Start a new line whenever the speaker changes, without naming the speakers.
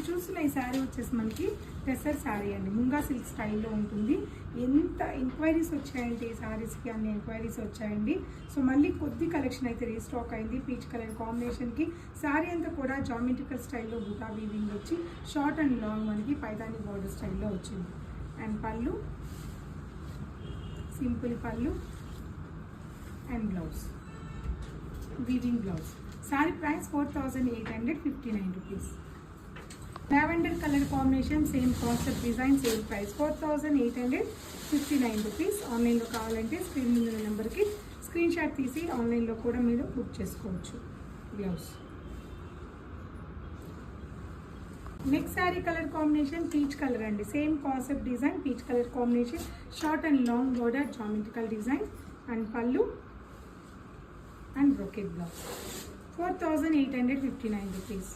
చూస్తున్న ఈ శారీ వచ్చేసి మనకి టెసర్ శారీ అండి, ముంగా సిల్క్ స్టైల్లో ఉంటుంది. ఎంత ఎంక్వైరీస్ వచ్చాయంటే ఈ శారీస్కి అన్ని ఎంక్వైరీస్ వచ్చాయండి. సో మళ్ళీ కొద్ది కలెక్షన్ అయితే రీస్టాక్ అయింది. పీచ్ కలర్ కాంబినేషన్కి శారీ అంతా కూడా జామెట్రికల్ స్టైల్లో బూటా వీవింగ్ వచ్చి షార్ట్ అండ్ లాంగ్ మనకి పైతాని బార్డర్ స్టైల్లో వచ్చింది. అండ్ పళ్ళు సింపుల్ పళ్ళు and blouse weaving blouse. Sari price 4859 rupees. Lavender colour combination, same concept design, same price 4859 rupees. ఆన్లైన్లో కావాలంటే స్క్రీన్ మీద నెంబర్కి స్క్రీన్ షాట్ తీసి ఆన్లైన్లో కూడా మీరు బుక్ చేసుకోవచ్చు. Blouse. Next sari colour combination peach colour అండి, same concept design, peach colour combination, short and long border geometrical design and పళ్ళు అండ్ బ్రోకెట్ బ్లౌజ్. 4859 రూపీస్.